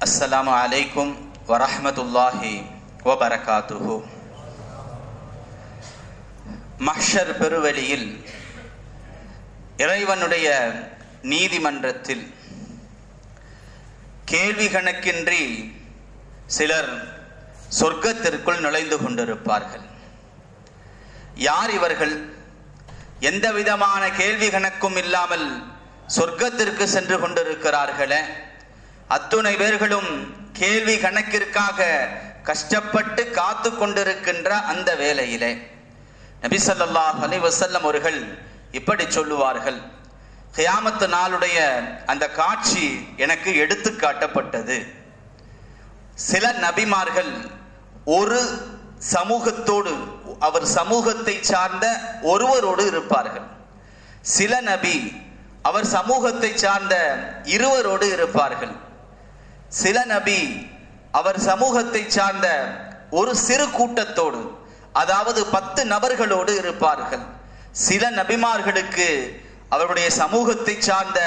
அஸ்ஸலாமு அலைக்கும் வரஹ்மத்துல்லாஹி வபரகாத்துஹு. மஹ்ஷர் பெருவெளியில் இறைவனுடைய நீதிமன்றத்தில் கேள்வி கணக்கின்றி சிலர் சொர்க்கத்திற்குள் நுழைந்து கொண்டிருப்பார்கள். யார் இவர்கள்? எந்த விதமான கேள்வி கணக்கும் இல்லாமல் சொர்க்கத்திற்கு சென்று கொண்டிருக்கிறார்களே, அத்துணை பேர்களும் கேள்வி கணக்கிற்காக கஷ்டப்பட்டு காத்து கொண்டிருக்கின்ற அந்த வேளையிலே நபி ஸல்லல்லாஹு அலைஹி வஸல்லம் அவர்கள் இப்படி சொல்லுவார்கள். கியாமத்து நாளுடைய அந்த காட்சி எனக்கு எடுத்து காட்டப்பட்டது. சில நபிமார்கள் ஒரு சமூகத்தோடு, அவர் சமூகத்தை சார்ந்த ஒருவரோடு இருப்பார்கள். சில நபி அவர் சமூகத்தை சார்ந்த இருவரோடு இருப்பார்கள். சில நபி அவர் சமூகத்தை சார்ந்த ஒரு சிறு கூட்டத்தோடு, அதாவது 10 நபர்களோடு இருப்பார்கள். சில நபிமார்களுக்கு அவருடைய சமூகத்தை சார்ந்த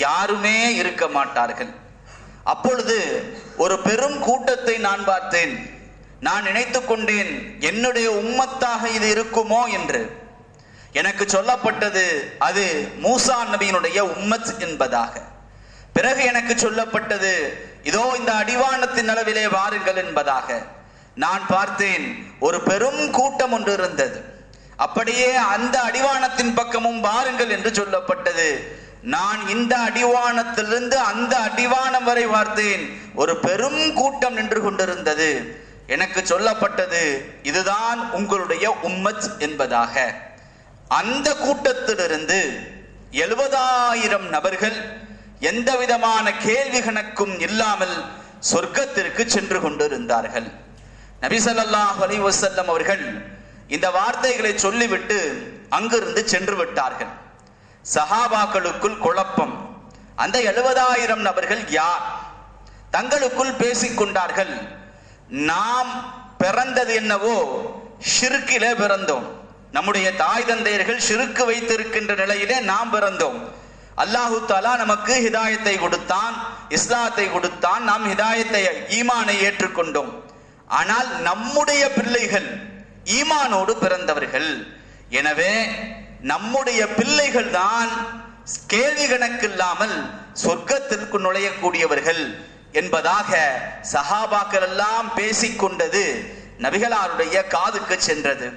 யாருமே இருக்க மாட்டார்கள். அப்பொழுது ஒரு பெரும் கூட்டத்தை நான் பார்த்தேன். நான் நினைத்து கொண்டேன், என்னுடைய உம்மத்தாக இது இருக்குமோ என்று. எனக்கு சொல்லப்பட்டது அது மூசா நபியினுடைய உம்மத் என்பதாக. பிறகு எனக்கு சொல்லப்பட்டது, இதோ இந்த அடிவானத்தின் அளவிலே வாருங்கள் என்பதாக. நான் பார்த்தேன், ஒரு பெரும் கூட்டம் ஒன்று இருந்தது. அப்படியே அந்த அடிவானத்தின் பக்கமும் வாருங்கள் என்று சொல்லப்பட்டது. நான் இந்த அடிவானத்திலிருந்து அந்த அடிவானம் வரை பார்த்தேன், ஒரு பெரும் கூட்டம் நின்று கொண்டிருந்தது. எனக்கு சொல்லப்பட்டது, இதுதான் உங்களுடைய உம்மத் என்பதாக. அந்த கூட்டத்திலிருந்து 70,000 நபர்கள் எந்த விதமான கேள்வி கணக்கும் இல்லாமல் சொர்க்கத்திற்கு சென்று கொண்டிருந்தார்கள். நபி ஸல்லல்லாஹு அலைஹி வஸல்லம் அவர்கள் இந்த வார்த்தைகளை சொல்லிவிட்டு அங்கிருந்து சென்று விட்டார்கள். சஹாபாக்களுக்குள் குழப்பம். அந்த 70,000 நபர்கள் யார்? தங்களுக்குள் பேசிக்கொண்டார்கள், நாம் பிறந்தது என்னவோ ஷிர்கிலே பிறந்தோம். நம்முடைய தாய் தந்தையர்கள் ஷிர்க் வைத்திருக்கின்ற நிலையிலே நாம் பிறந்தோம். அல்லாஹு தஆலா நமக்கு ஹிதாயத்தை கொடுத்தான், இஸ்லாத்தை கொடுத்தான், நாம் ஹிதாயத்தை, ஈமானை ஏற்றுக்கொண்டோம். ஆனால் நம்முடைய பிள்ளைகள் ஈமானோடு பிறந்தவர்கள். எனவே நம்முடைய பிள்ளைகள் தான் கேள்வி கணக்கில்லாமல் சொர்க்கத்திற்கு நுழையக்கூடியவர்கள் என்பதாக சஹாபாக்கள் எல்லாம் பேசிக்கொண்டது நபிகளாருடைய காதுக்கு சென்றது.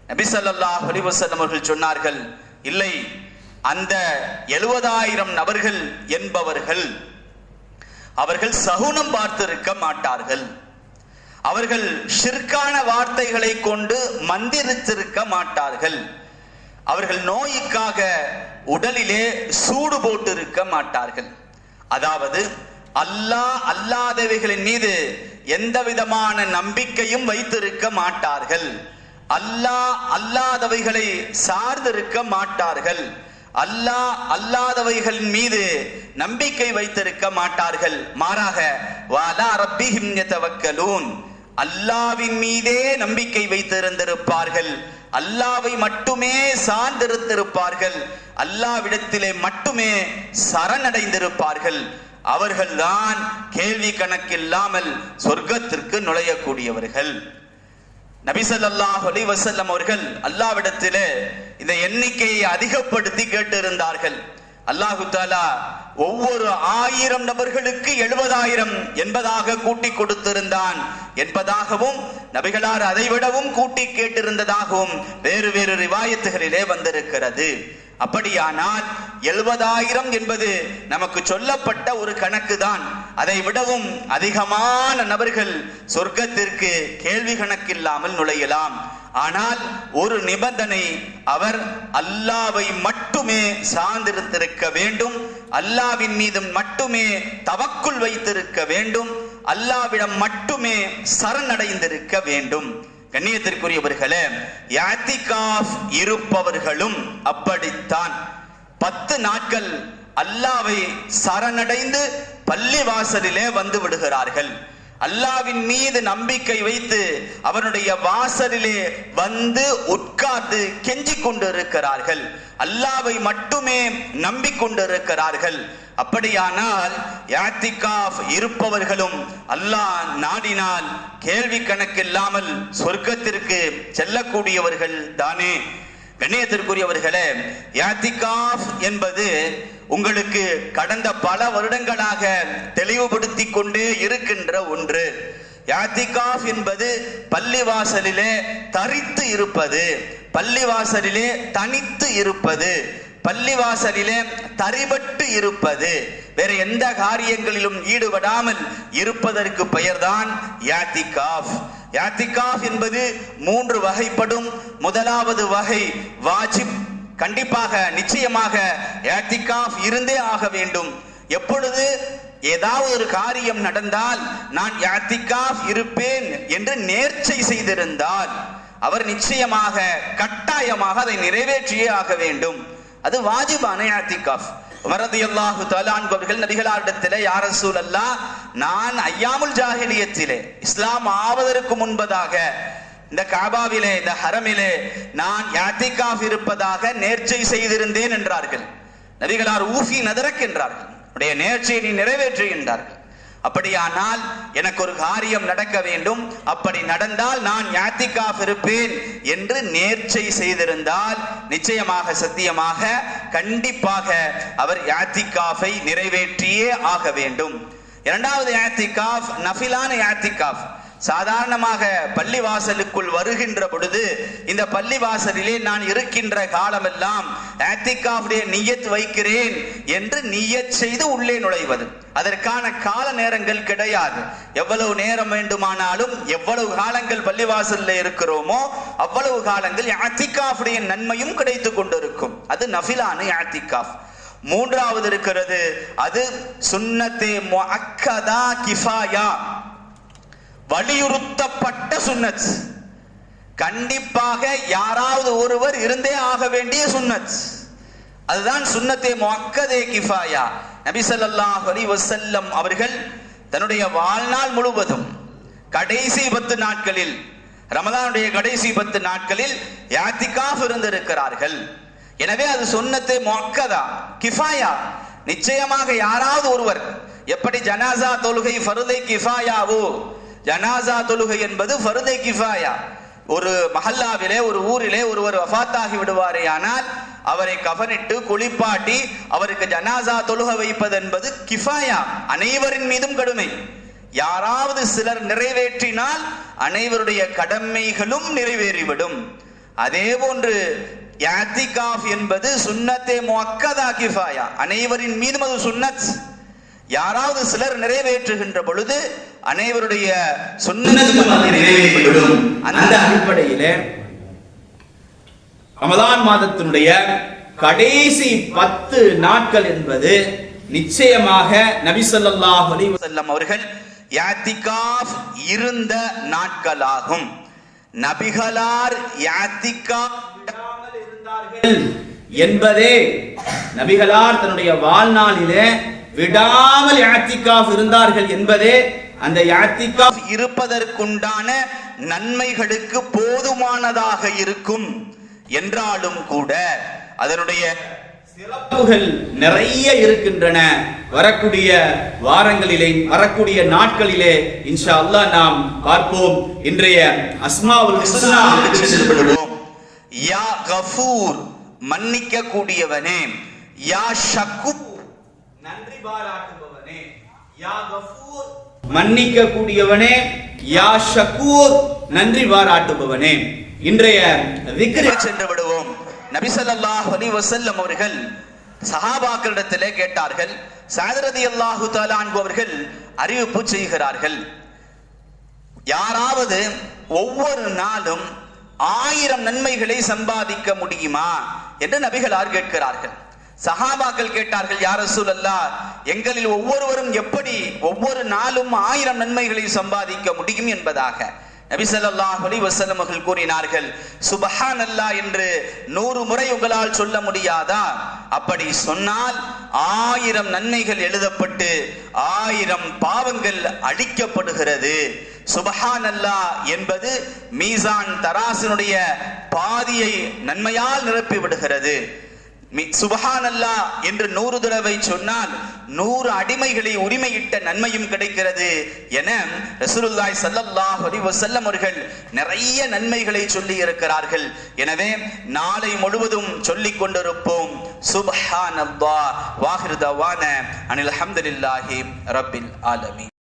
நபி ஸல்லல்லாஹு அலைஹி வஸல்லம் அவர்கள் சொன்னார்கள், இல்லை, அந்த 70,000 நபர்கள் என்பவர்கள் அவர்கள் சகுனம் பார்த்திருக்க மாட்டார்கள். அவர்கள் ஷிர்கான வார்த்தைகளை கொண்டு மந்திரித்திருக்க மாட்டார்கள். அவர்கள் நோய்க்காக உடலிலே சூடு போட்டு இருக்க மாட்டார்கள். அதாவது அல்லாஹ் அல்லாதவைகளின் மீது எந்த விதமான நம்பிக்கையும் வைத்திருக்க மாட்டார்கள். அல்லாஹ் அல்லாதவைகளை சார்ந்திருக்க மாட்டார்கள். அல்லாஹ் அல்லாதவைகளின் மீது நம்பிக்கை வைத்திருக்க மாட்டார்கள். மாறாக வஅலா ரப்பிஹிம் யதவக்கலூன், அல்லாஹ்வின் மீதே நம்பிக்கை வைத்திருந்திருப்பார்கள். அல்லாஹ்வை மட்டுமே சார்ந்திருந்திருப்பார்கள். அல்லாஹ்விடத்திலே மட்டுமே சரணடைந்திருப்பார்கள். அவர்கள்தான் கேள்வி கணக்கில்லாமல் சொர்க்கத்திற்கு நுழையக்கூடியவர்கள். நபி ஸல்லல்லாஹு அலைஹி வஸல்லம் அவர்கள் அல்லாஹ்விடத்திலே இந்த எண்ணிக்கையை அதிகப்படுத்தி கேட்டிருந்தார்கள். அல்லாஹு தஆலா ஒவ்வொரு 1000 நபர்களுக்கு 70,000 என்பதாக கூட்டி கொடுத்திருந்தான் என்பதாகவும், நபிகளார் அதைவிடவும் கூட்டி கேட்டிருந்ததாகவும் வேறு வேறு ரிவாயத்துகளிலே வந்திருக்கிறது. அப்படியானால் 70,000 என்பது நமக்கு சொல்லப்பட்ட ஒரு கணக்கு தான். அதை விடவும் அதிகமான நபர்கள் சொர்க்கத்திற்கு கேள்வி கணக்கில்லாமல் நுழையலாம். ஆனால் ஒரு நிபந்தனை, அவர் அல்லாஹ்வை மட்டுமே சார்ந்திருந்திருக்க வேண்டும், அல்லாஹ்வின் மீது மட்டுமே தவக்குல் வைத்திருக்க வேண்டும், அல்லாஹ்விடம் மட்டுமே சரணடைந்திருக்க வேண்டும். கண்ணியத்திற்குரியவர்களே, இஅ்திகாஃப் இருப்பவர்களும் அப்படித்தான். 10 நாட்கள் அல்லாஹ்வை சரணடைந்து பள்ளி வாசலிலே வந்து விடுகிறார்கள். அல்லாவின் மீது நம்பிக்கை வைத்து அவனுடைய வாசலிலே வந்து உட்கார்ந்து கெஞ்சிக் கொண்டிருக்கிறார்கள், அல்லாவை மட்டுமே நம்பிக்கொண்டிருக்கிறார்கள். அப்படியானால் இஅ்திகாஃப் இருப்பவர்களும் அல்லாஹ் நாடினால் கேள்வி கணக்கில்லாமல் சொர்க்கத்திற்கு செல்லக்கூடியவர்கள் தானே. கண்ணியத்திற்குரியவர்களே, இஅ்திகாஃப் என்பது உங்களுக்கு கடந்த பல வருடங்களாக தெளிவுபடுத்தி கொண்டே இருக்கின்ற ஒன்று. இஅ்திகாஃப் என்பது பள்ளிவாசலிலே தரித்து இருப்பது, பள்ளிவாசலிலே தனித்து இருப்பது, பள்ளிவாசலிலே தரிபட்டு இருப்பது, வேற எந்த காரியங்களிலும் ஈடுபடாமல் இருப்பதற்கு பெயர்தான் இஅ்திகாஃப். இஅ்திகாஃப் என்பது 3 வகைப்படும். முதலாவது வகை வாஜிப், கண்டிப்பாக நிச்சயமாக இஅ்திகாஃப் இருந்தே ஆக வேண்டும். எப்பொழுது ஏதாவது ஒரு காரியம் நடந்தால் நான் இஅ்திகாஃப் இருப்பேன் என்று நேர்ச்சை செய்திருந்தால் அவர் நிச்சயமாக கட்டாயமாக அதை நிறைவேற்றியே ஆக வேண்டும். அது வாஜிபான இஅ்திகாஃப். உமர் ரலியல்லாஹு தஆலா அன்ஹு அவர்கள் நபிகளாரிடத்திலே, யா ரசூலல்லாஹ், நான் ஐயாமுல் ஜாஹிலியத்திலே இஸ்லாம் ஆவதற்கு முன்பதாக இந்த காபாவிலே, இந்த ஹரமிலே நான் இஅ்திகாஃப் இருப்பதாக நேர்ச்சை செய்திருந்தேன் என்றார்கள். நபிகளார் ஊஃபி நதரக் என்றார்கள், உடைய நேர்ச்சையை நீ நிறைவேற்று என்றார்கள். அப்படியானால் எனக்கு ஒரு காரியம் நடக்க வேண்டும், அப்படி நடந்தால் நான் இஅ்திகாஃப் இருப்பேன் என்று நேர்ச்சை செய்திருந்தால் நிச்சயமாக சத்தியமாக கண்டிப்பாக அவர் இஅ்திகாஃபை நிறைவேற்றியே ஆக வேண்டும். இரண்டாவது இஅ்திகாஃப் நஃபிலான இஅ்திகாஃப். சாதாரணமாக பள்ளிவாசலுக்குள் வருகின்ற பொழுது இந்த பள்ளிவாசலிலே நான் இருக்கின்ற காலமெல்லாம் இஅ்திகாஃபுடைய நியத் வைக்கிறேன் என்று நியத் செய்து உள்ளே நுழைவது. அதற்கான கால நேரங்கள் கிடையாது. எவ்வளவு நேரம் வேண்டுமானாலும், எவ்வளவு காலங்கள் பள்ளிவாசலில் இருக்கிறோமோ அவ்வளவு காலங்கள் இஅ்திகாஃபுடைய நன்மையும் கிடைத்துக் கொண்டிருக்கும். அது நஃபிலான இஅ்திகாஃப். மூன்றாவது இருக்கிறது, அது சுன்னத்தே முஅக்கதா கிஃபாயா, வலியுறுத்தப்பட்ட சுன்னத். கண்டிப்பாக யாராவது ஒருவர் இருந்தே ஆக வேண்டிய சுன்னத். அதுதான் சுன்னத்தே முஅக்கதே கிஃபாயா. நபி ஸல்லல்லாஹு அலைஹி வஸல்லம் அவர்கள் தன்னுடைய வாழ்நாள் முழுவதும் கடைசி 10 நாட்களில், ரமலானுடைய கடைசி 10 நாட்களில் இஅ்திகாஃப் இருந்திருக்கிறார்கள். எனவே அது சுன்னத்தே முஅக்கதா கிஃபாயா. நிச்சயமாக யாராவது ஒருவர், எப்படி ஜனாசா தொழுகை ஃபர்தை கிஃபாயாவோ, ஜனாசா தொழுகை என்பது ஃபர்தை கிஃபாயா. ஒரு மஹல்லாவிலே, ஒரு ஊரிலே ஒருவர் வஃபாத்தாகி விடுவாரே, ஆனால் அவரை கஃனிட்டு குளிப்பாட்டி அவருக்கு ஜனாசா தொழுக வைப்பது என்பது கிஃபாயா, அனைவரின் மீதும் கடமை. யாராவது சிலர் நிறைவேற்றினால் அனைவருடைய கடமைகளும் நிறைவேறிவிடும். அதே போன்று இஅ்திகாஃப் என்பது சுன்னத்தே முஅக்கதா கிஃபாயா, அனைவரின் மீதும் அது சுன்னத். யாராவது சிலர் நிறைவேற்றுகின்ற பொழுது அனைவருடைய சுன்னத்தும் நிறைவேறிவிடும். அந்த அடிப்படையிலே ரமலான் மாதத்தினுடைய கடைசி 10 நாட்கள் என்பது நிச்சயமாக நபி ஸல்லல்லாஹு அலைஹி வஸல்லம் அவர்கள் இஅ்திகாஃப் இருந்த நாட்களாகும். நபிகளார் இஅ்திகாஃப் விடாமல் இருந்தார்கள் என்பதே, நபிகளார் தன்னுடைய வாழ்நாளிலே விடாமல் இஅ்திகாஃப் இருந்தார்கள் என்பதே அந்த இஅ்திகாஃப் இருப்பதற்குண்டான நன்மைகளுக்கு போதுமானதாக இருக்கும். என்றாலும் கூட அதனுடைய சிறப்புகள் நிறைய இருக்கின்றன. வரக்கூடிய வாரங்களிலே, வரக்கூடிய நாட்களிலே இன்ஷா அல்லாஹ் நாம் பார்ப்போம். இன்றைய அஸ்மாவுல் ஹுஸ்னாவுக்கு செல்வோம். யா கஃபூர், மன்னிக்க கூடியவனே. யா ஷக்கூர், நன்றி பாராட்டுபவனே. யா கஃபூர், மன்னிக்க கூடியவனே. யா ஷக்கூர், நன்றி பாராட்டுபவனே. இன்றைய திக்ருக்கு சென்று விடுவோம். நபி ஸல்லல்லாஹு அலைஹி வஸல்லம் அவர்கள் சஹாபாக்களிடத்திலே கேட்டார்கள். ஸஅத் ரலியல்லாஹு தஆலா அன்ஹு அவர்கள் அறிவிப்பு செய்கிறார்கள், யாராவது ஒவ்வொரு நாளும் 1000 நன்மைகளை சம்பாதிக்க முடியுமா என்று நபிகளார் கேட்கிறார்கள். சஹாபாக்கள் கேட்டார்கள், யா ரசூலல்லாஹ், எங்களில் ஒவ்வொருவரும் எப்படி ஒவ்வொரு நாளும் 1000 நன்மைகளை சம்பாதிக்க முடியும் என்பதாக. நபி ஸல்லல்லாஹு அலைஹி வஸல்லம் அவர்கள் கூறினார்கள், சுப்ஹானல்லாஹ் என்று 100 முறை உங்களால் சொல்ல முடியாதா? அப்படி சொன்னால் 1000 நன்மைகள் எழுதப்பட்டு 1000 பாவங்கள் அழிக்கப்படுகிறது. சுப்ஹானல்லாஹ் என்பது மீசான் தராசினுடைய பாதியை நன்மையால் நிரப்பி விடுகிறது. சுப்ஹானல்லாஹ் என்று 100 தடவை சொன்னால் 100 அடிமைகளை உரிமையிட்ட நன்மையும் கிடைக்கிறது என ரசூலுல்லாஹி ஸல்லல்லாஹு அலைஹி வஸல்லம் அவர்கள் நிறைய நன்மைகளை சொல்லி இருக்கிறார்கள். எனவே நாளை முழுவதும் சொல்லிக் கொண்டிருப்போம் சுப்ஹானல்லாஹ். வாஹிரு தவானா அனில் ஹம்துலில்லாஹி ரப்பில் ஆலமீன்.